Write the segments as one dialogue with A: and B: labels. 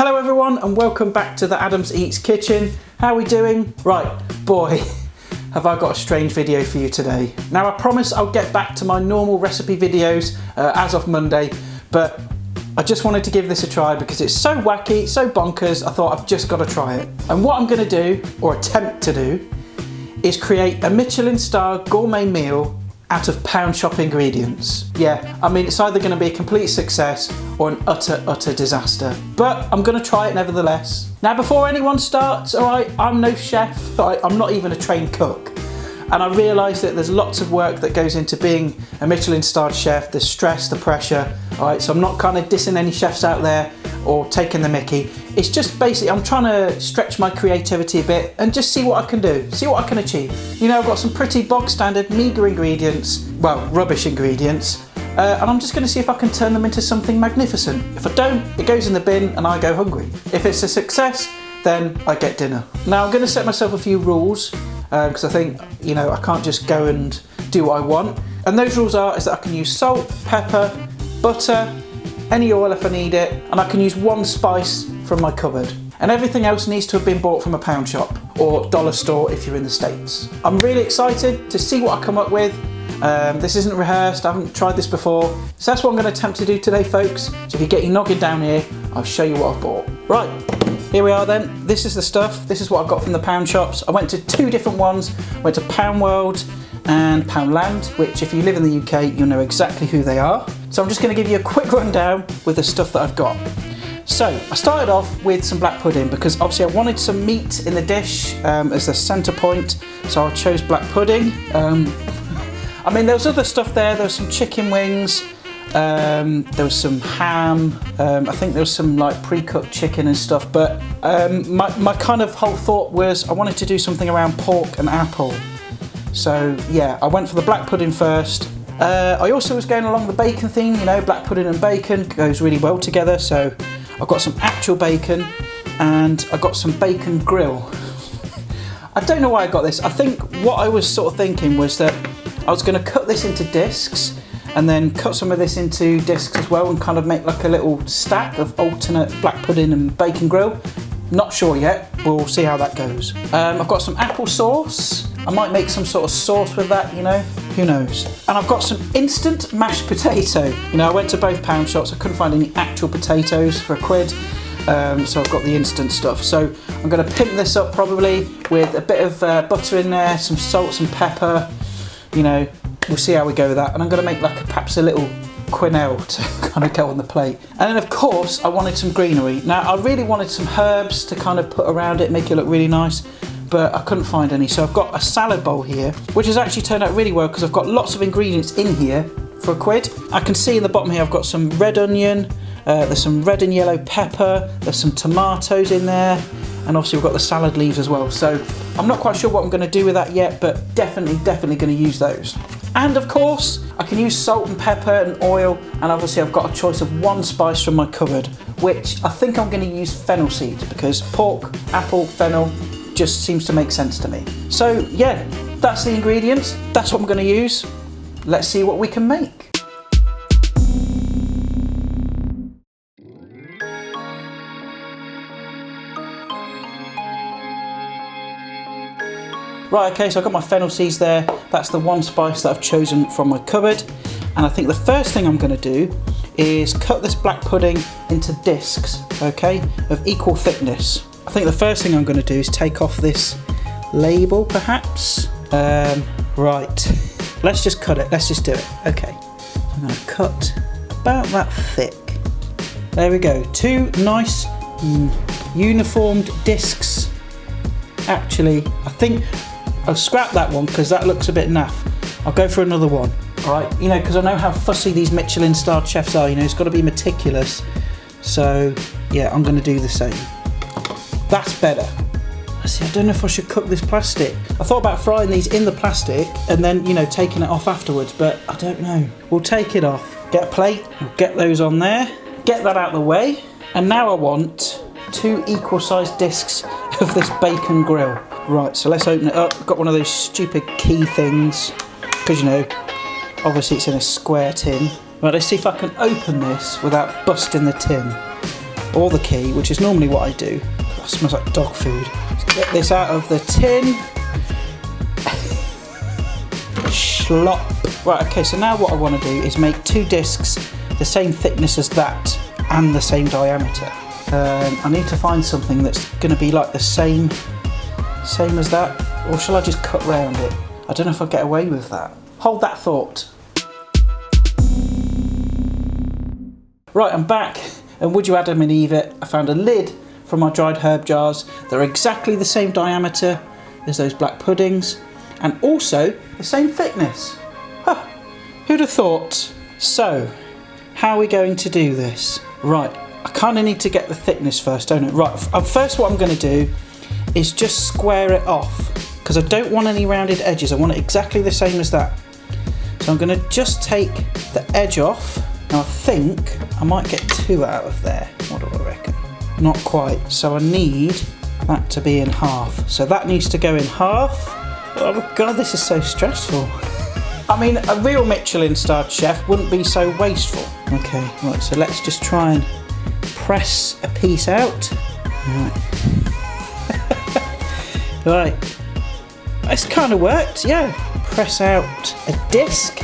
A: Hello everyone and welcome back to the Adams Eats Kitchen. How are we doing? Right, boy, have I got a strange video for you today. Now I promise I'll get back to my normal recipe videos as of Monday, but I just wanted to give this a try because it's so wacky, so bonkers, I thought I've just got to try it. And what I'm going to do, or attempt to do, is create a Michelin star gourmet meal out of pound shop ingredients. Yeah, I mean, it's either going to be a complete success or an utter disaster. But I'm going to try it nevertheless. Now, before anyone starts, all right, I'm no chef. I'm not even a trained cook. And I realise that there's lots of work that goes into being a Michelin starred chef, the stress, the pressure, all right? So I'm not kind of dissing any chefs out there or taking the mickey. It's just basically, I'm trying to stretch my creativity a bit and just see what I can do, see what I can achieve. You know, I've got some pretty bog standard, meagre ingredients, well, rubbish ingredients, and I'm just going to see if I can turn them into something magnificent. If I don't, it goes in the bin and I go hungry. If it's a success, then I get dinner. Now I'm going to set myself a few rules because I think, you know, I can't just go and do what I want. And those rules is that I can use salt, pepper, butter, any oil if I need it, and I can use one spice from my cupboard. And everything else needs to have been bought from a pound shop or dollar store if you're in the States. I'm really excited to see what I come up with. This isn't rehearsed, I haven't tried this before. So that's what I'm going to attempt to do today, folks. So if you get your noggin down here, I'll show you what I've bought. Right, here we are then. This is the stuff. This is what I got from the pound shops. I went to two different ones. I went to Pound World and Poundland, which if you live in the UK, you'll know exactly who they are. So I'm just going to give you a quick rundown with the stuff that I've got. So I started off with some black pudding because obviously I wanted some meat in the dish as the centre point, so I chose black pudding. I mean, there was other stuff there. There was some chicken wings, there was some ham, I think there was some like pre-cooked chicken and stuff, but my kind of whole thought was I wanted to do something around pork and apple. So yeah, I went for the black pudding first. I also was going along the bacon theme, you know, black pudding and bacon goes really well together, so I've got some actual bacon and I got some bacon grill. I don't know why I got this. I think what I was sort of thinking was that I was going to cut this into discs and then cut some of this into discs as well and kind of make like a little stack of alternate black pudding and bacon grill. Not sure yet, we'll see how that goes. I've got some apple sauce. I might make some sort of sauce with that, you know, who knows. And I've got some instant mashed potato. You know, I went to both pound shops, I couldn't find any actual potatoes for £1, so I've got the instant stuff. So I'm gonna pimp this up probably with a bit of butter in there, some salt, some pepper, you know, we'll see how we go with that. And I'm gonna make like perhaps a little quenelle to kind of go on the plate. And then of course I wanted some greenery. Now I really wanted some herbs to kind of put around it, make it look really nice, but I couldn't find any. So I've got a salad bowl here, which has actually turned out really well because I've got lots of ingredients in here for £1. I can see in the bottom here I've got some red onion, there's some red and yellow pepper, there's some tomatoes in there, and obviously we've got the salad leaves as well. So I'm not quite sure what I'm going to do with that yet, but definitely going to use those. And of course, I can use salt and pepper and oil, and obviously I've got a choice of one spice from my cupboard, which I think I'm going to use fennel seeds because pork, apple, fennel just seems to make sense to me. So yeah, that's the ingredients. That's what I'm going to use. Let's see what we can make. Right, okay, so I've got my fennel seeds there. That's the one spice that I've chosen from my cupboard. And I think the first thing I'm going to do is cut this black pudding into discs, okay, of equal thickness. I think the first thing I'm going to do is take off this label, perhaps. Right, let's just cut it. Let's just do it. Okay, so I'm going to cut about that thick. There we go. Two nice uniformed discs. Actually, I think I'll scrap that one because that looks a bit naff. I'll go for another one. All right, you know, because I know how fussy these Michelin starred chefs are, you know, it's got to be meticulous. So yeah, I'm going to do the same. That's better. See, I don't know if I should cook this plastic. I thought about frying these in the plastic and then, you know, taking it off afterwards, but I don't know. We'll take it off. Get a plate, we'll get those on there, get that out of the way. And now I want 2 equal sized discs of this bacon grill. Right, so let's open it up. I've got one of those stupid key things, because you know, obviously it's in a square tin. Right, let's see if I can open this without busting the tin. or the key, which is normally what I do. God, it smells like dog food. Let's get this out of the tin. Slop. Right, okay, so now what I want to do is make 2 discs the same thickness as that and the same diameter. I need to find something that's going to be like the same as that, or shall I just cut round it? I don't know if I'll get away with that. Hold that thought. Right, I'm back, and would you Adam and Eve it, I found a lid from my dried herb jars. They're exactly the same diameter as those black puddings, and also the same thickness. Huh, who'd have thought? So, how are we going to do this? Right, I kind of need to get the thickness first, don't I? Right, first what I'm going to do is just square it off, because I don't want any rounded edges. I want it exactly the same as that. So I'm going to just take the edge off. Now I think I might get 2 out of there. What do I reckon? Not quite. So I need that to be in half. So that needs to go in half. Oh my God, this is so stressful. I mean, a real Michelin-starred chef wouldn't be so wasteful. Okay, right, so let's just try and press a piece out. Right. Right. It's kind of worked, yeah. Press out a disc.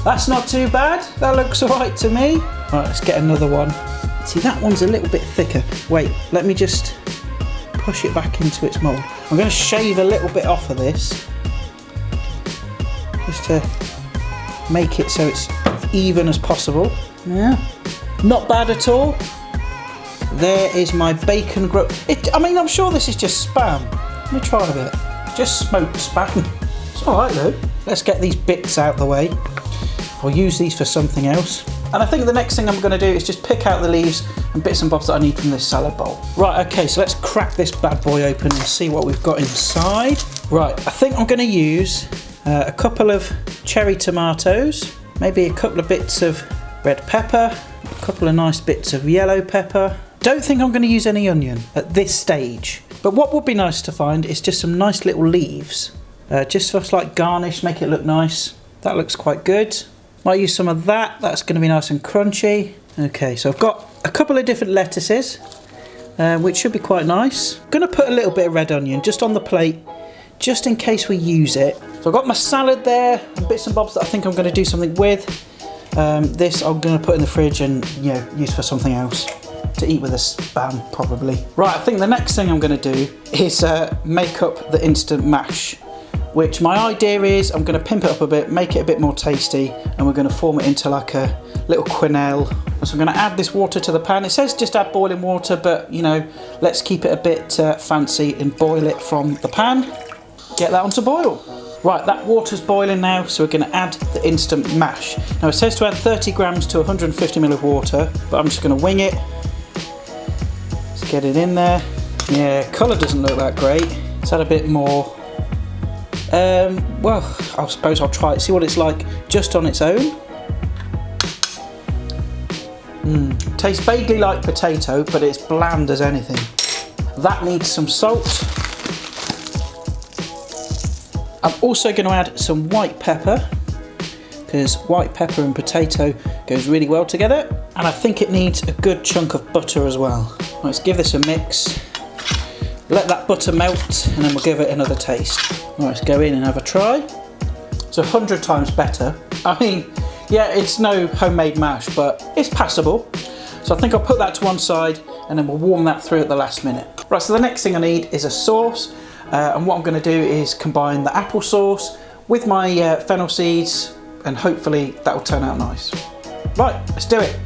A: That's not too bad. That looks all right to me. Right, let's get another one. See, that one's a little bit thicker. Wait, let me just push it back into its mould. I'm going to shave a little bit off of this, just to make it so it's even as possible. Yeah, not bad at all. There is my bacon I mean, I'm sure this is just spam. Let me try a bit. Just smoked spam. It's all right though. Let's get these bits out the way. I'll use these for something else. And I think the next thing I'm going to do is just pick out the leaves and bits and bobs that I need from this salad bowl. Right, okay, so let's crack this bad boy open and see what we've got inside. Right, I think I'm going to use a couple of cherry tomatoes, maybe a couple of bits of red pepper, a couple of nice bits of yellow pepper. Don't think I'm going to use any onion at this stage. But what would be nice to find is just some nice little leaves. Just for like garnish, make it look nice. That looks quite good. Might use some of that. That's going to be nice and crunchy. Okay, so I've got a couple of different lettuces, which should be quite nice. I'm going to put a little bit of red onion just on the plate, just in case we use it. So I've got my salad there, and bits and bobs that I think I'm going to do something with. This I'm going to put in the fridge and use for something else. To eat with a spam, probably. Right, I think the next thing I'm going to do is make up the instant mash, which my idea is I'm going to pimp it up a bit, make it a bit more tasty, and we're going to form it into like a little quenelle. So I'm going to add this water to the pan. It says just add boiling water, but let's keep it a bit fancy and boil it from the pan. Get that onto boil. Right, that water's boiling now, so we're going to add the instant mash. Now it says to add 30 grams to 150 ml of water, but I'm just going to wing it. Get it in there. Yeah, colour doesn't look that great. Let's add a bit more. Well, I suppose I'll try it, see what it's like just on its own. Tastes vaguely like potato, but it's bland as anything. That needs some salt. I'm also going to add some white pepper, because white pepper and potato goes really well together. And I think it needs a good chunk of butter as well. Let's give this a mix. Let that butter melt, and then we'll give it another taste. Right, let's go in and have a try. It's 100 times better. I mean, yeah, it's no homemade mash, but it's passable. So I think I'll put that to one side, and then we'll warm that through at the last minute. Right, so the next thing I need is a sauce. And what I'm going to do is combine the apple sauce with my fennel seeds, and hopefully that will turn out nice. Right, let's do it.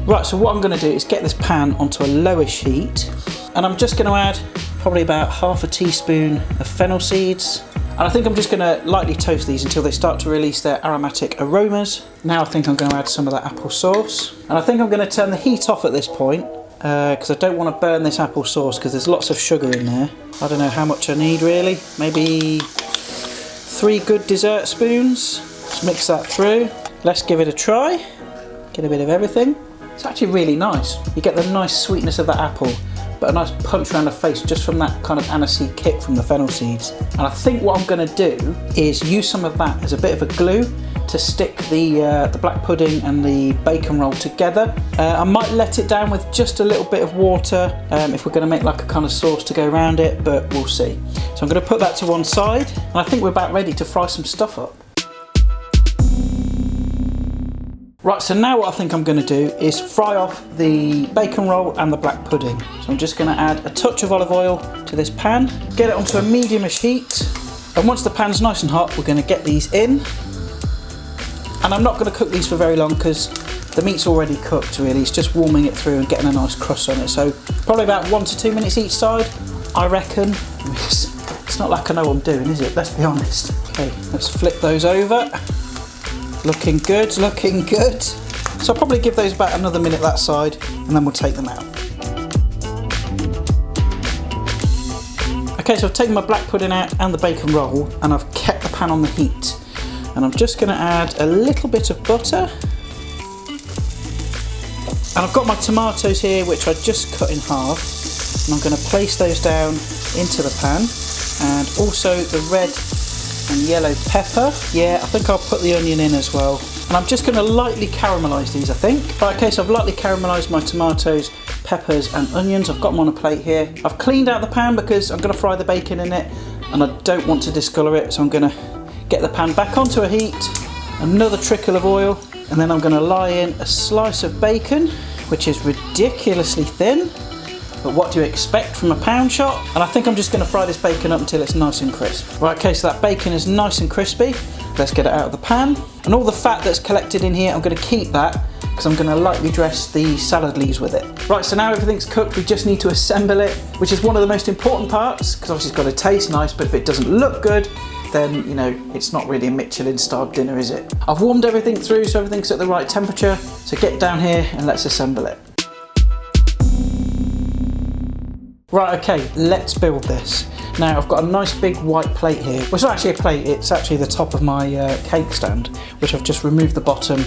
A: Right, so what I'm going to do is get this pan onto a lowish heat, and I'm just going to add probably about half a teaspoon of fennel seeds. And I think I'm just going to lightly toast these until they start to release their aromatic aromas. Now I think I'm going to add some of that apple sauce. And I think I'm going to turn the heat off at this point, because I don't want to burn this apple sauce, because there's lots of sugar in there. I don't know how much I need really. Maybe 3 good dessert spoons. Let's mix that through. Let's give it a try. Get a bit of everything. It's actually really nice. You get the nice sweetness of that apple, but a nice punch around the face just from that kind of aniseed kick from the fennel seeds. And I think what I'm going to do is use some of that as a bit of a glue to stick the black pudding and the bacon roll together. I might let it down with just a little bit of water if we're going to make like a kind of sauce to go around it, but we'll see. So I'm going to put that to one side, and I think we're about ready to fry some stuff up. Right, so now what I think I'm going to do is fry off the bacon roll and the black pudding. So I'm just going to add a touch of olive oil to this pan, get it onto a medium-ish heat, and once the pan's nice and hot, we're going to get these in. And I'm not going to cook these for very long because the meat's already cooked really, it's just warming it through and getting a nice crust on it. So probably about 1 to 2 minutes each side, I reckon. It's not like I know what I'm doing, is it? Let's be honest. Okay, let's flip those over. Looking good, looking good. So I'll probably give those about another minute that side and then we'll take them out. Okay, so I've taken my black pudding out and the bacon roll and I've kept the pan on the heat. And I'm just going to add a little bit of butter. And I've got my tomatoes here which I just cut in half. And I'm going to place those down into the pan. And also the red and yellow pepper. Yeah, I think I'll put the onion in as well. And I'm just going to lightly caramelise these, I think. Right, okay, so I've lightly caramelised my tomatoes, peppers and onions. I've got them on a plate here. I've cleaned out the pan because I'm going to fry the bacon in it and I don't want to discolour it, so I'm going to get the pan back onto a heat, another trickle of oil, and then I'm going to lie in a slice of bacon, which is ridiculously thin. But what do you expect from a pound shop? And I think I'm just going to fry this bacon up until it's nice and crisp. Right, okay, so that bacon is nice and crispy. Let's get it out of the pan. And all the fat that's collected in here, I'm going to keep that because I'm going to lightly dress the salad leaves with it. Right, so now everything's cooked, we just need to assemble it, which is one of the most important parts because obviously it's got to taste nice, but if it doesn't look good, then, you know, it's not really a Michelin-style dinner, is it? I've warmed everything through so everything's at the right temperature. So get down here and let's assemble it. Right, okay, let's build this. Now I've got a nice big white plate here. Well, it's not actually a plate, it's actually the top of my cake stand, which I've just removed the bottom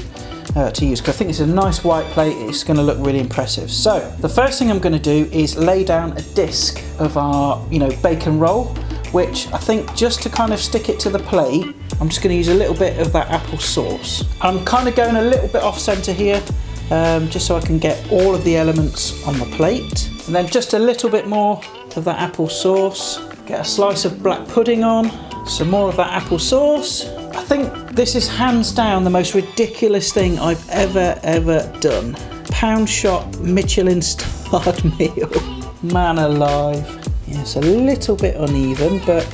A: to use, because I think it's a nice white plate, it's going to look really impressive. So the first thing I'm going to do is lay down a disc of our, bacon roll, which I think just to kind of stick it to the plate, I'm just going to use a little bit of that apple sauce. I'm kind of going a little bit off centre here, just so I can get all of the elements on the plate. And then just a little bit more of that apple sauce. Get a slice of black pudding on, some more of that apple sauce. I think this is hands down the most ridiculous thing I've ever done. Pound shop Michelin starred meal. Man alive. Yeah, it's a little bit uneven, but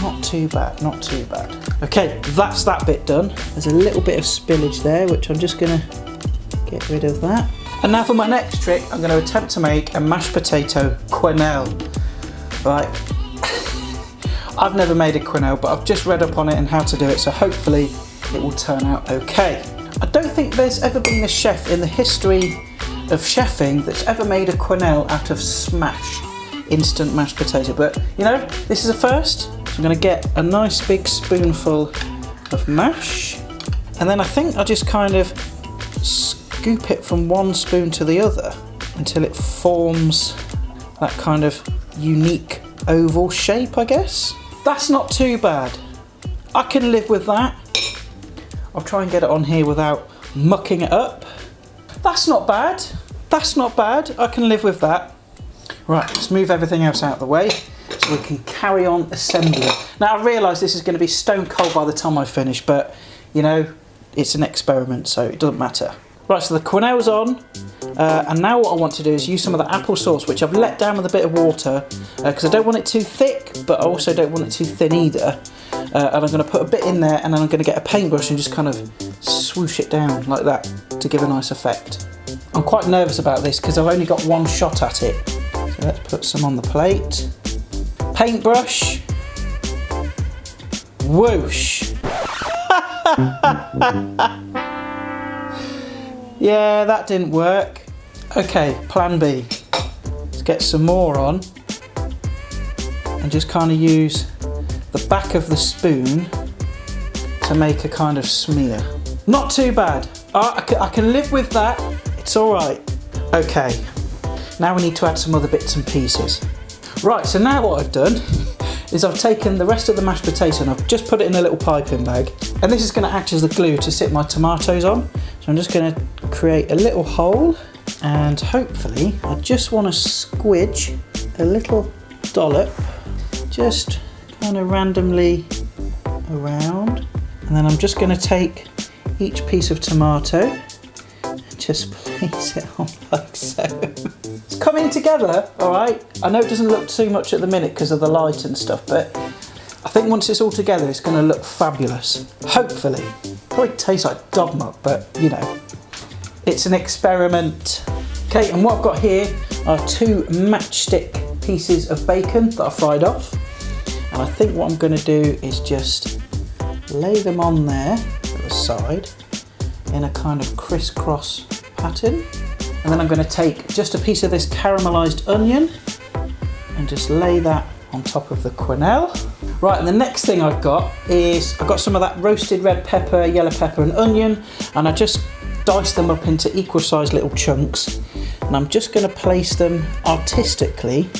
A: not too bad, not too bad. Okay, that's that bit done. There's a little bit of spillage there, which I'm just gonna get rid of that. And now for my next trick, I'm going to attempt to make a mashed potato quenelle. Right, I've never made a quenelle, but I've just read up on it and how to do it, so hopefully it will turn out okay. I don't think there's ever been a chef in the history of chefing that's ever made a quenelle out of smashed instant mashed potato, but this is a first. So I'm going to get a nice big spoonful of mash, and then I think I'll just kind of scoop it from one spoon to the other until it forms that kind of unique oval shape, I guess. That's not too bad. I can live with that. I'll try and get it on here without mucking it up. That's not bad. That's not bad. I can live with that. Right, let's move everything else out of the way so we can carry on assembling. Now I realise this is going to be stone cold by the time I finish, but it's an experiment, so it doesn't matter. Right, so the quenelle's on, and now what I want to do is use some of the apple sauce, which I've let down with a bit of water, because I don't want it too thick, but I also don't want it too thin either. And I'm going to put a bit in there, and then I'm going to get a paintbrush and just kind of swoosh it down like that to give a nice effect. I'm quite nervous about this because I've only got one shot at it. So let's put some on the plate. Paintbrush. Whoosh. Yeah, that didn't work. Okay, plan B. Let's get some more on and just kind of use the back of the spoon to make a kind of smear. Not too bad. I can live with that. It's all right. Okay, Now we need to add some other bits and pieces. Right, so now what I've done is I've taken the rest of the mashed potato and I've just put it in a little piping bag. And this is going to act as the glue to sit my tomatoes on. So I'm just going to create a little hole, and hopefully I just want to squidge a little dollop just kind of randomly around. And then I'm just going to take each piece of tomato, just place it on like so. It's coming together, all right? I know it doesn't look too much at the minute because of the light and stuff, but I think once it's all together, it's going to look fabulous. Hopefully. Probably tastes like dog muck, but you know, it's an experiment. Okay, and what I've got here are 2 matchstick pieces of bacon that I fried off. And I think what I'm going to do is just lay them on there at the side in a kind of crisscross pattern. And then I'm going to take just a piece of this caramelised onion and just lay that on top of the quenelle. Right, and the next thing I've got is I've got some of that roasted red pepper, yellow pepper and onion, and I just diced them up into equal sized little chunks. And I'm just going to place them artistically,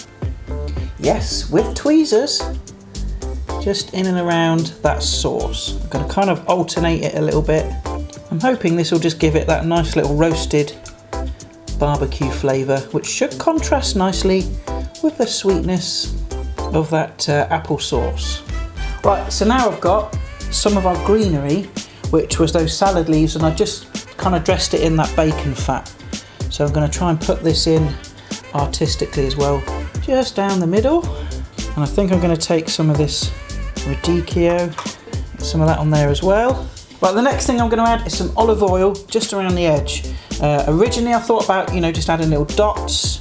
A: yes, with tweezers, just in and around that sauce. I'm going to kind of alternate it a little bit. I'm hoping this will just give it that nice little roasted barbecue flavour, which should contrast nicely with the sweetness of that apple sauce. Right, so now I've got some of our greenery, which was those salad leaves, and I just kind of dressed it in that bacon fat. So I'm going to try and put this in artistically as well, just down the middle. And I think I'm going to take some of this radicchio, get some of that on there as well. Right, the next thing I'm going to add is some olive oil just around the edge. Originally I thought about, you know, just adding little dots,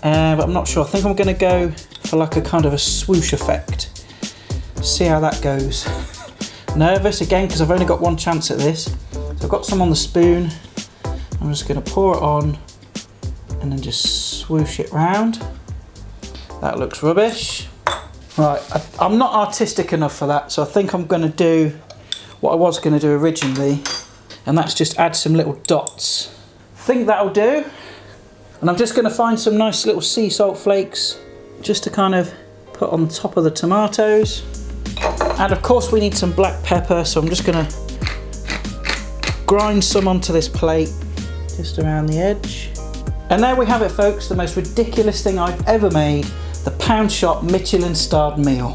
A: but I'm not sure. I think I'm going to go for like a kind of a swoosh effect. See how that goes. Nervous again because I've only got one chance at this. So I've got some on the spoon. I'm just going to pour it on and then just swoosh it round. That looks rubbish. Right, I'm not artistic enough for that, so I think I'm going to do what I was going to do originally, and that's just add some little dots. I think that'll do. And I'm just going to find some nice little sea salt flakes just to kind of put on top of the tomatoes. And of course we need some black pepper, so I'm just going to grind some onto this plate just around the edge. And there we have it, folks, the most ridiculous thing I've ever made, the Pound Shop Michelin starred meal.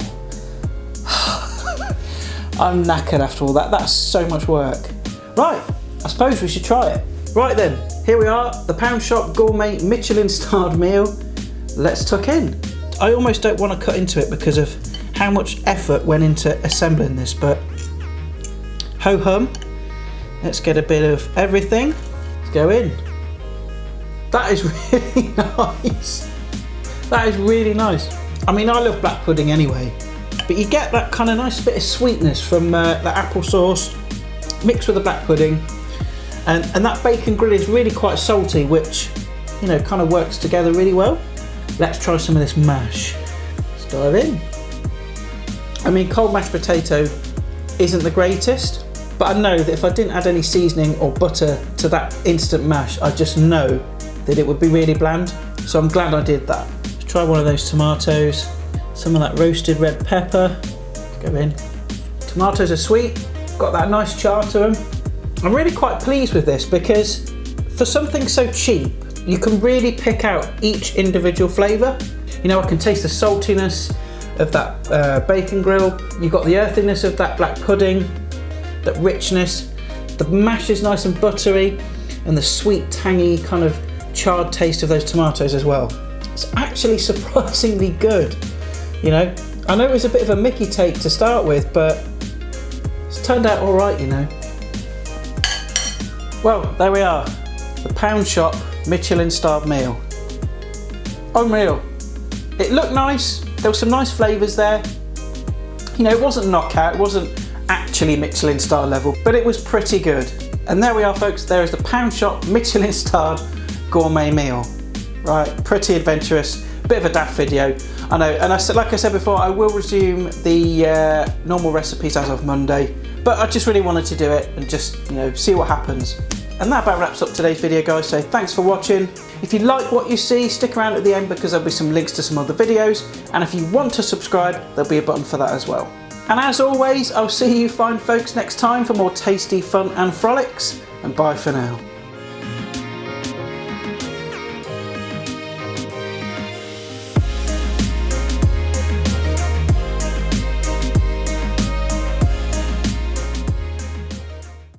A: I'm knackered after all that. That's so much work. Right, I suppose we should try it. Right then, here we are, the Pound Shop Gourmet Michelin starred meal. Let's tuck in. I almost don't want to cut into it because of how much effort went into assembling this, but ho hum. Let's get a bit of everything. Let's go in. That is really nice. That is really nice. I mean, I love black pudding anyway, but you get that kind of nice bit of sweetness from the apple sauce mixed with the black pudding, and that bacon grill is really quite salty, which, you know, kind of works together really well. Let's try some of this mash. Let's dive in. I mean, cold mashed potato isn't the greatest, but I know that if I didn't add any seasoning or butter to that instant mash, I just know that it would be really bland. So I'm glad I did that. Let's try one of those tomatoes, some of that roasted red pepper. Go in. Tomatoes are sweet, got that nice char to them. I'm really quite pleased with this because for something so cheap, you can really pick out each individual flavour. You know, I can taste the saltiness of that bacon grill. You've got the earthiness of that black pudding, that richness. The mash is nice and buttery, and the sweet, tangy, kind of charred taste of those tomatoes as well. It's actually surprisingly good. You know, I know it was a bit of a Mickey take to start with, but it's turned out all right, you know. Well, there we are. The Pound Shop Michelin starred meal. Unreal. It looked nice. There were some nice flavours there. You know, it wasn't knockout, it wasn't actually Michelin star level, but it was pretty good. And there we are, folks. There is the Pound Shop Michelin starred gourmet meal. Right, pretty adventurous, bit of a daft video. I know, and like I said before, I will resume the normal recipes as of Monday, but I just really wanted to do it and just, you know, see what happens. And that about wraps up today's video, guys, so thanks for watching. If you like what you see, stick around at the end because there'll be some links to some other videos, and if you want to subscribe, there'll be a button for that as well. And as always, I'll see you fine folks next time for more tasty fun and frolics, and bye for now.